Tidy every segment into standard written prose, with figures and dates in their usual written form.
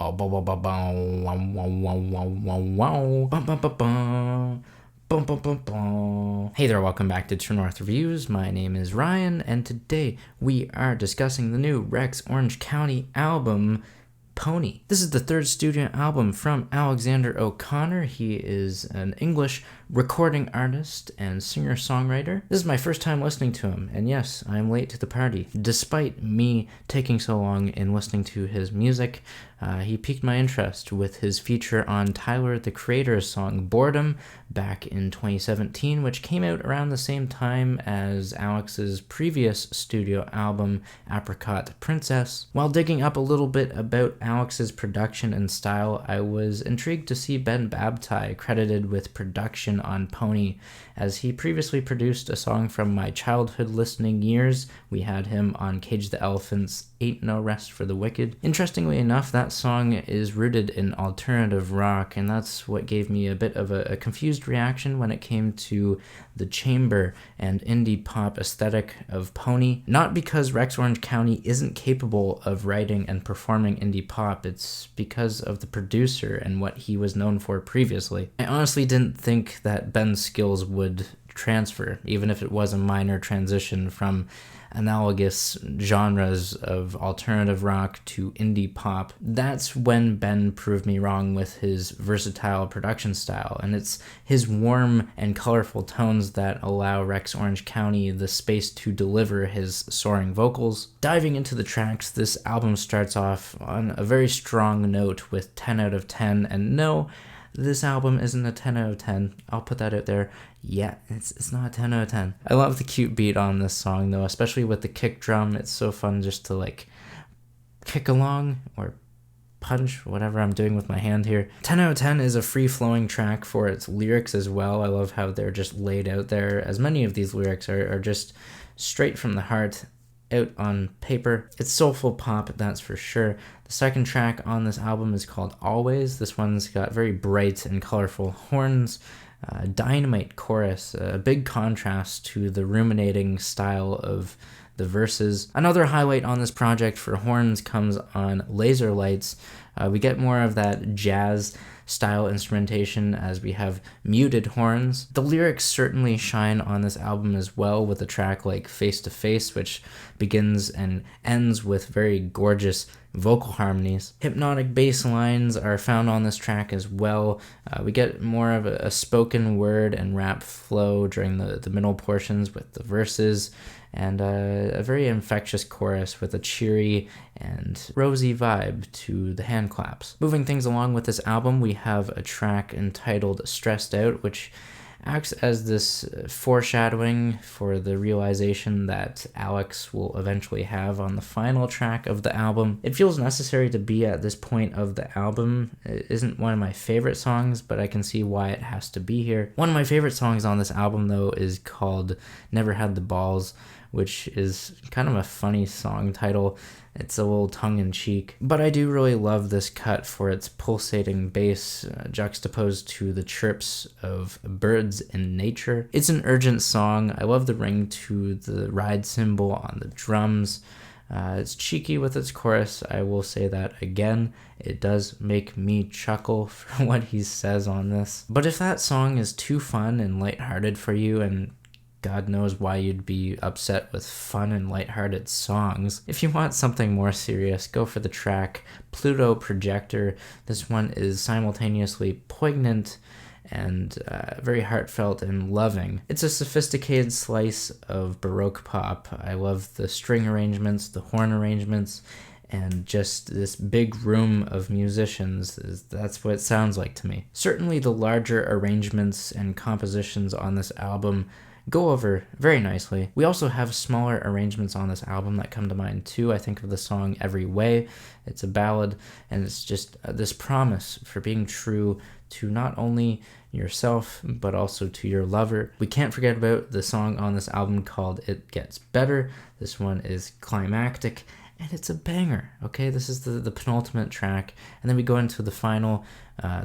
Oh, ba ba ba ba, wow, wow, wow, wow, wow, wow, bum, bum, bum, bum. Bum, bum, bum, bum. Hey there, welcome back to True North Reviews. My name is Ryan, and today we are discussing the new Rex Orange County album, Pony. This is the third studio album from Alexander O'Connor. He is an English recording artist and singer-songwriter. This is my first time listening to him, and yes, I am late to the party. Despite me taking so long in listening to his music, he piqued my interest with his feature on Tyler, the Creator's song Boredom back in 2017, which came out around the same time as Alex's previous studio album, Apricot Princess. While digging up a little bit about Alex's production and style, I was intrigued to see Ben Babtai credited with production on Pony, as he previously produced a song from my childhood listening years. We had him on Cage the Elephant's Ain't No Rest for the Wicked. Interestingly enough, that song is rooted in alternative rock, and that's what gave me a bit of a confused reaction when it came to the chamber and indie pop aesthetic of Pony. Not because Rex Orange County isn't capable of writing and performing indie pop, it's because of the producer and what he was known for previously. I honestly didn't think that Ben's skills would transfer, even if it was a minor transition from analogous genres of alternative rock to indie pop. That's when Ben proved me wrong with his versatile production style, and it's his warm and colorful tones that allow Rex Orange County the space to deliver his soaring vocals. Diving into the tracks, this album starts off on a very strong note with 10 out of 10, and no, this album isn't a 10 out of 10. I'll put that out there. Yeah, it's not a 10 out of 10. I love the cute beat on this song, though, especially with the kick drum. It's so fun just to, kick along or punch, whatever I'm doing with my hand here. 10 out of 10 is a free-flowing track for its lyrics as well. I love how they're just laid out there, as many of these lyrics are just straight from the heart, out on paper. It's soulful pop, that's for sure. The second track on this album is called Always. This one's got very bright and colorful horns, dynamite chorus, a big contrast to the ruminating style of the verses. Another highlight on this project for horns comes on Laser Lights. We get more of that jazz style instrumentation as we have muted horns. The lyrics certainly shine on this album as well, with a track like Face to Face, which begins and ends with very gorgeous vocal harmonies. Hypnotic bass lines are found on this track as well. We get more of a spoken word and rap flow during the middle portions with the verses, and a very infectious chorus with a cheery and rosy vibe to the hand claps. Moving things along with this album, we have a track entitled Stressed Out, which acts as this foreshadowing for the realization that Alex will eventually have on the final track of the album. It feels necessary to be at this point of the album. It isn't one of my favorite songs, but I can see why it has to be here. One of my favorite songs on this album, though, is called Never Had the Balls, which is kind of a funny song title. It's a little tongue-in-cheek, but I do really love this cut for its pulsating bass juxtaposed to the chirps of birds in nature. It's an urgent song. I love the ring to the ride cymbal on the drums. It's cheeky with its chorus. I will say that again. It does make me chuckle for what he says on this. But if that song is too fun and lighthearted for you, and God knows why you'd be upset with fun and lighthearted songs, if you want something more serious, go for the track Pluto Projector. This one is simultaneously poignant and very heartfelt and loving. It's a sophisticated slice of Baroque pop. I love the string arrangements, the horn arrangements, and just this big room of musicians. That's what it sounds like to me. Certainly the larger arrangements and compositions on this album go over very nicely. We also have smaller arrangements on this album that come to mind too. I think of the song Every Way. It's a ballad, and it's just this promise for being true to not only yourself, but also to your lover. We can't forget about the song on this album called It Gets Better. This one is climactic, and it's a banger, okay? This is the penultimate track, and then we go into the final,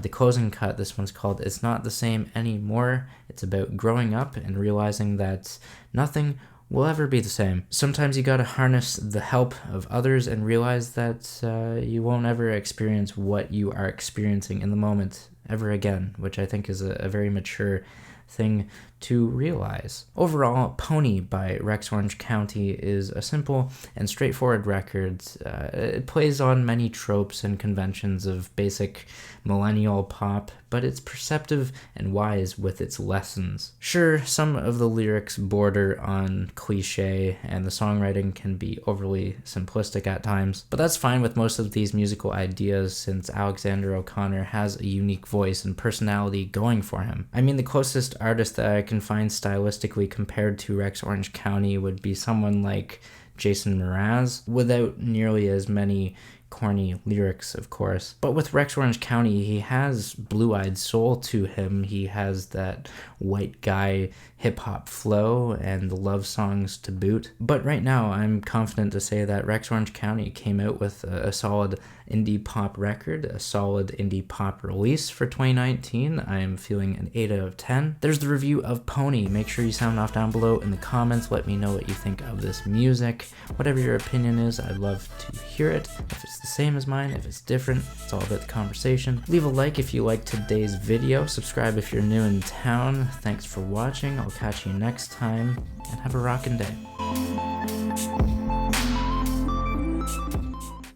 the closing cut. This one's called It's Not the Same Anymore. It's about growing up and realizing that nothing will ever be the same. Sometimes you gotta harness the help of others and realize that you won't ever experience what you are experiencing in the moment ever again, which I think is a very mature thing to realize. Overall, Pony by Rex Orange County is a simple and straightforward record. It plays on many tropes and conventions of basic millennial pop, but it's perceptive and wise with its lessons. Sure, some of the lyrics border on cliche and the songwriting can be overly simplistic at times, but that's fine with most of these musical ideas since Alexander O'Connor has a unique voice and personality going for him. I mean, the closest artist that I can find stylistically compared to Rex Orange County would be someone like Jason Mraz, without nearly as many corny lyrics, of course. But with Rex Orange County, he has blue-eyed soul to him. He has that white guy hip-hop flow and the love songs to boot. But right now, I'm confident to say that Rex Orange County came out with a solid indie pop record, a solid indie pop release for 2019. I am feeling an 8 out of 10. There's the review of Pony. Make sure you sound off down below in the comments. Let me know what you think of this music. Whatever your opinion is, I'd love to hear it. If it's the same as mine, if it's different, it's all about the conversation. Leave a like if you liked today's video. Subscribe if you're new in town. Thanks for watching. I'll catch you next time, and have a rockin' day.